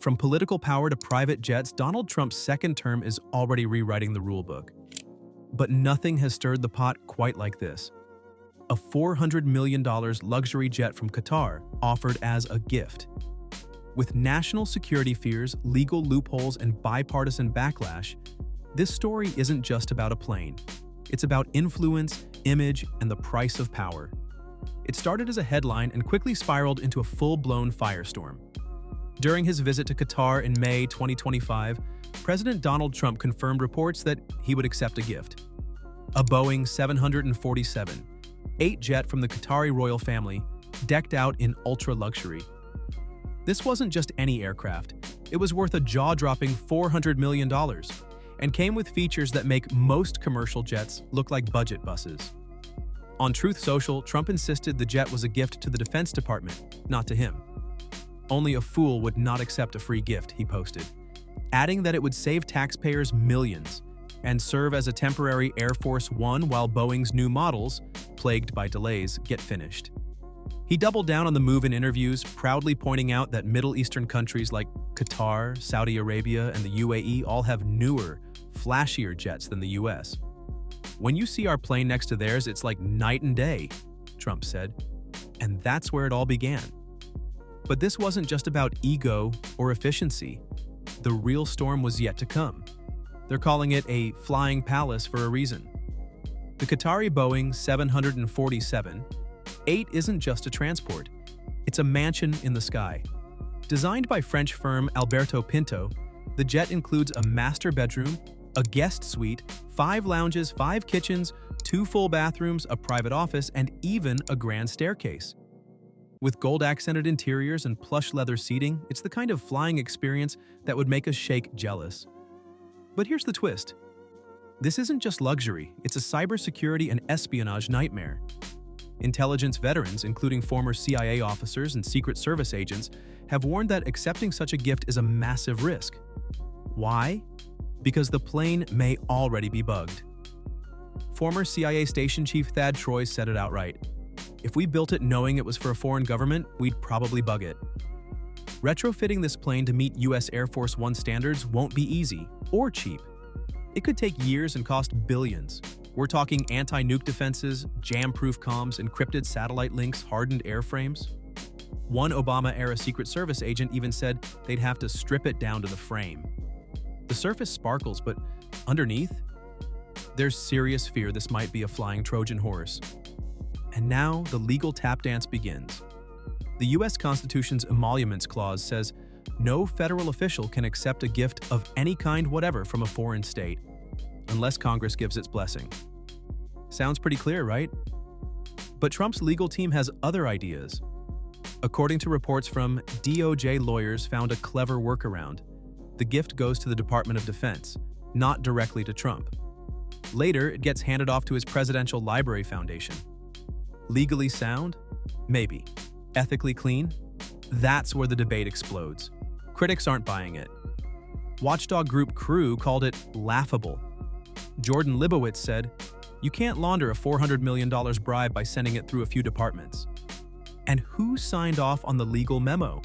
From political power to private jets, Donald Trump's second term is already rewriting the rulebook. But nothing has stirred the pot quite like this. A $400 million luxury jet from Qatar offered as a gift. With national security fears, legal loopholes, and bipartisan backlash, this story isn't just about a plane. It's about influence, image, and the price of power. It started as a headline and quickly spiraled into a full-blown firestorm. During his visit to Qatar in May 2025, President Donald Trump confirmed reports that he would accept a gift. A Boeing 747, 8 jet from the Qatari royal family, decked out in ultra-luxury. This wasn't just any aircraft. It was worth a jaw-dropping $400 million and came with features that make most commercial jets look like budget buses. On Truth Social, Trump insisted the jet was a gift to the Defense Department, not to him. Only a fool would not accept a free gift, he posted, adding that it would save taxpayers millions and serve as a temporary Air Force One while Boeing's new models, plagued by delays, get finished. He doubled down on the move in interviews, proudly pointing out that Middle Eastern countries like Qatar, Saudi Arabia, and the UAE all have newer, flashier jets than the US. "When you see our plane next to theirs, it's like night and day," Trump said. And that's where it all began. But this wasn't just about ego or efficiency. The real storm was yet to come. They're calling it a flying palace for a reason. The Qatari Boeing 747 8 isn't just a transport. It's a mansion in the sky. Designed by French firm Alberto Pinto, the jet includes a master bedroom, a guest suite, 5 lounges, 5 kitchens, 2 full bathrooms, a private office, and even a grand staircase. With gold-accented interiors and plush leather seating, it's the kind of flying experience that would make a sheikh jealous. But here's the twist. This isn't just luxury, it's a cybersecurity and espionage nightmare. Intelligence veterans, including former CIA officers and Secret Service agents, have warned that accepting such a gift is a massive risk. Why? Because the plane may already be bugged. Former CIA Station Chief Thad Troy said it outright. "If we built it knowing it was for a foreign government, we'd probably bug it." Retrofitting this plane to meet US Air Force One standards won't be easy or cheap. It could take years and cost billions. We're talking anti-nuke defenses, jam-proof comms, encrypted satellite links, hardened airframes. One Obama-era Secret Service agent even said they'd have to strip it down to the frame. The surface sparkles, but underneath, there's serious fear this might be a flying Trojan horse. And now the legal tap dance begins. The US Constitution's Emoluments Clause says no federal official can accept a gift of any kind whatever from a foreign state, unless Congress gives its blessing. Sounds pretty clear, right? But Trump's legal team has other ideas. According to reports from DOJ lawyers found a clever workaround. The gift goes to the Department of Defense, not directly to Trump. Later, it gets handed off to his Presidential Library Foundation. Legally sound? Maybe. Ethically clean? That's where the debate explodes. Critics aren't buying it. Watchdog group Crew called it laughable. Jordan Libowitz said, "You can't launder a $400 million bribe by sending it through a few departments." And who signed off on the legal memo?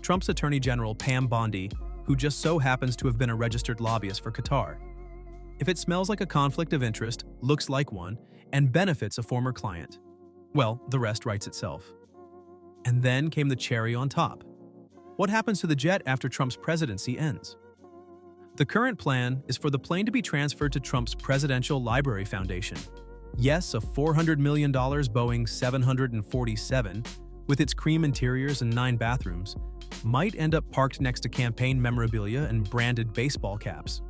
Trump's Attorney General Pam Bondi, who just so happens to have been a registered lobbyist for Qatar. If it smells like a conflict of interest, looks like one, and benefits a former client, well, the rest writes itself. And then came the cherry on top. What happens to the jet after Trump's presidency ends? The current plan is for the plane to be transferred to Trump's Presidential Library Foundation. Yes, a $400 million Boeing 747, with its cream interiors and 9 bathrooms, might end up parked next to campaign memorabilia and branded baseball caps.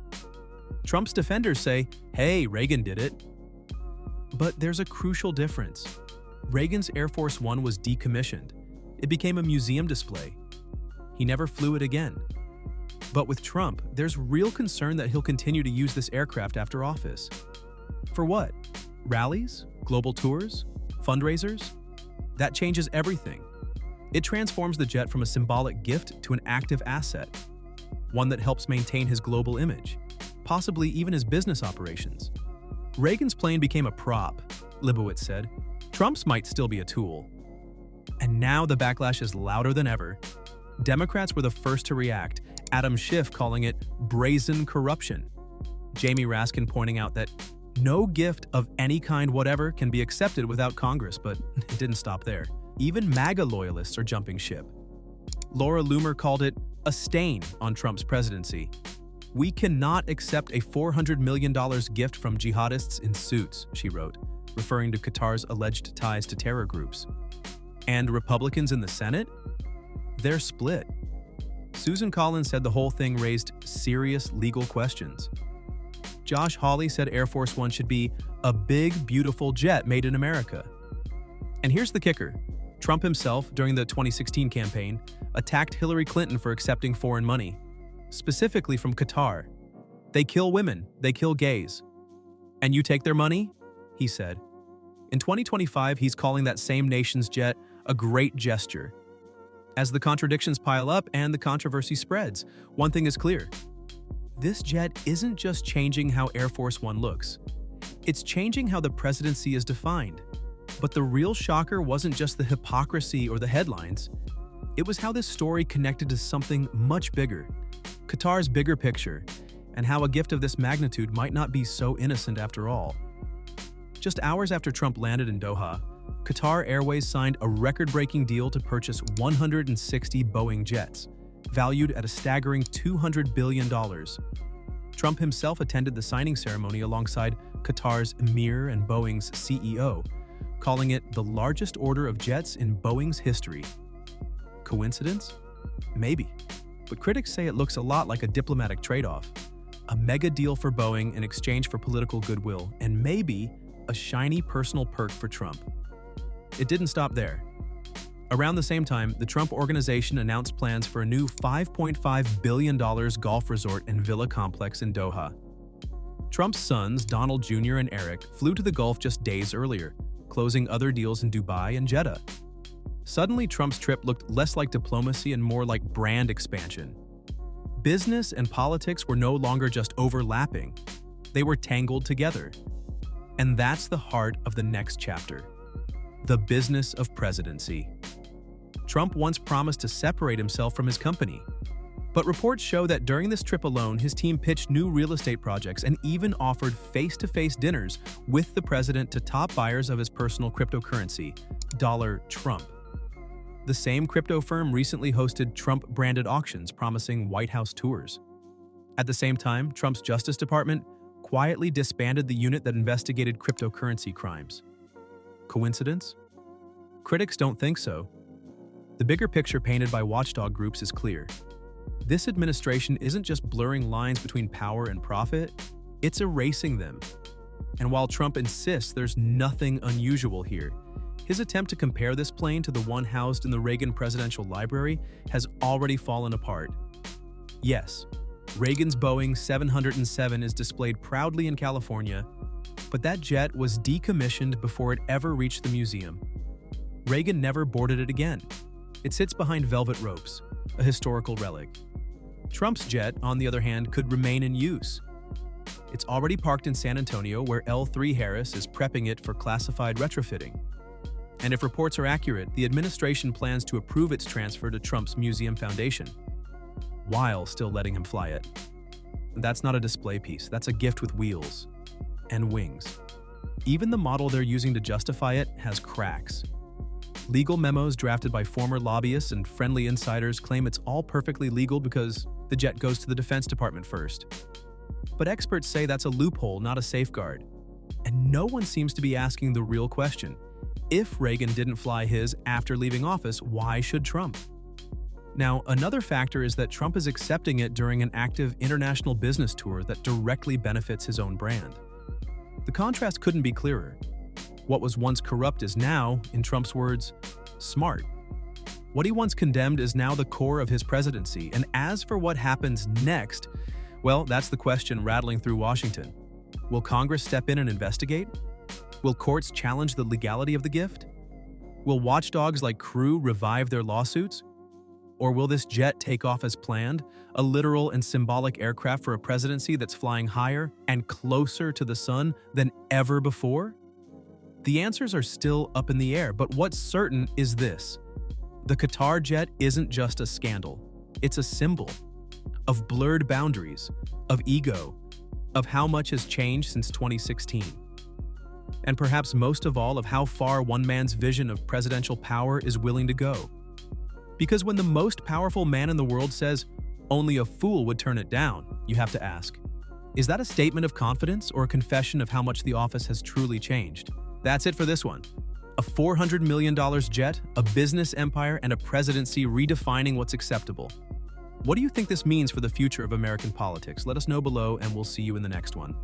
Trump's defenders say, "Hey, Reagan did it." But there's a crucial difference. Reagan's Air Force One was decommissioned. It became a museum display. He never flew it again. But with Trump, there's real concern that he'll continue to use this aircraft after office. For what? Rallies? Global tours? Fundraisers? That changes everything. It transforms the jet from a symbolic gift to an active asset, one that helps maintain his global image, possibly even his business operations. Reagan's plane became a prop, Libowitz said. Trump's might still be a tool. And now the backlash is louder than ever. Democrats were the first to react, Adam Schiff calling it brazen corruption. Jamie Raskin pointing out that no gift of any kind whatever can be accepted without Congress, but it didn't stop there. Even MAGA loyalists are jumping ship. Laura Loomer called it a stain on Trump's presidency. "We cannot accept a $400 million gift from jihadists in suits," she wrote, referring to Qatar's alleged ties to terror groups. And Republicans in the Senate? They're split. Susan Collins said the whole thing raised serious legal questions. Josh Hawley said Air Force One should be a big, beautiful jet made in America. And here's the kicker. Trump himself, during the 2016 campaign, attacked Hillary Clinton for accepting foreign money, specifically from Qatar. "They kill women, they kill gays. And you take their money?" he said. In 2025, he's calling that same nation's jet a great gesture. As the contradictions pile up and the controversy spreads, one thing is clear. This jet isn't just changing how Air Force One looks. It's changing how the presidency is defined. But the real shocker wasn't just the hypocrisy or the headlines. It was how this story connected to something much bigger, Qatar's bigger picture, and how a gift of this magnitude might not be so innocent after all. Just hours after Trump landed in Doha, Qatar Airways signed a record-breaking deal to purchase 160 Boeing jets, valued at a staggering $200 billion. Trump himself attended the signing ceremony alongside Qatar's Emir and Boeing's CEO, calling it the largest order of jets in Boeing's history. Coincidence? Maybe. But critics say it looks a lot like a diplomatic trade-off, a mega deal for Boeing in exchange for political goodwill, and maybe a shiny personal perk for Trump. It didn't stop there. Around the same time, the Trump Organization announced plans for a new $5.5 billion golf resort and villa complex in Doha. Trump's sons, Donald Jr. and Eric, flew to the Gulf just days earlier, closing other deals in Dubai and Jeddah. Suddenly, Trump's trip looked less like diplomacy and more like brand expansion. Business and politics were no longer just overlapping. They were tangled together. And that's the heart of the next chapter. The business of presidency. Trump once promised to separate himself from his company. But reports show that during this trip alone, his team pitched new real estate projects and even offered face-to-face dinners with the president to top buyers of his personal cryptocurrency, Dollar Trump. The same crypto firm recently hosted Trump-branded auctions promising White House tours. At the same time, Trump's Justice Department quietly disbanded the unit that investigated cryptocurrency crimes. Coincidence? Critics don't think so. The bigger picture painted by watchdog groups is clear. This administration isn't just blurring lines between power and profit, it's erasing them. And while Trump insists there's nothing unusual here, his attempt to compare this plane to the one housed in the Reagan Presidential Library has already fallen apart. Yes, Reagan's Boeing 707 is displayed proudly in California, but that jet was decommissioned before it ever reached the museum. Reagan never boarded it again. It sits behind velvet ropes, a historical relic. Trump's jet, on the other hand, could remain in use. It's already parked in San Antonio, where L3 Harris is prepping it for classified retrofitting. And if reports are accurate, the administration plans to approve its transfer to Trump's Museum Foundation, while still letting him fly it. That's not a display piece, that's a gift with wheels and wings. Even the model they're using to justify it has cracks. Legal memos drafted by former lobbyists and friendly insiders claim it's all perfectly legal because the jet goes to the Defense Department first. But experts say that's a loophole, not a safeguard. And no one seems to be asking the real question. If Reagan didn't fly his after leaving office, why should Trump? Now, another factor is that Trump is accepting it during an active international business tour that directly benefits his own brand. The contrast couldn't be clearer. What was once corrupt is now, in Trump's words, smart. What he once condemned is now the core of his presidency, and as for what happens next, well, that's the question rattling through Washington. Will Congress step in and investigate? Will courts challenge the legality of the gift? Will watchdogs like Crew revive their lawsuits? Or will this jet take off as planned, a literal and symbolic aircraft for a presidency that's flying higher and closer to the sun than ever before? The answers are still up in the air, but what's certain is this. The Qatar jet isn't just a scandal. It's a symbol of blurred boundaries, of ego, of how much has changed since 2016. And perhaps most of all, of how far one man's vision of presidential power is willing to go. Because when the most powerful man in the world says, "Only a fool would turn it down," you have to ask, is that a statement of confidence or a confession of how much the office has truly changed? That's it for this one. A $400 million jet, a business empire, and a presidency redefining what's acceptable. What do you think this means for the future of American politics? Let us know below, and we'll see you in the next one.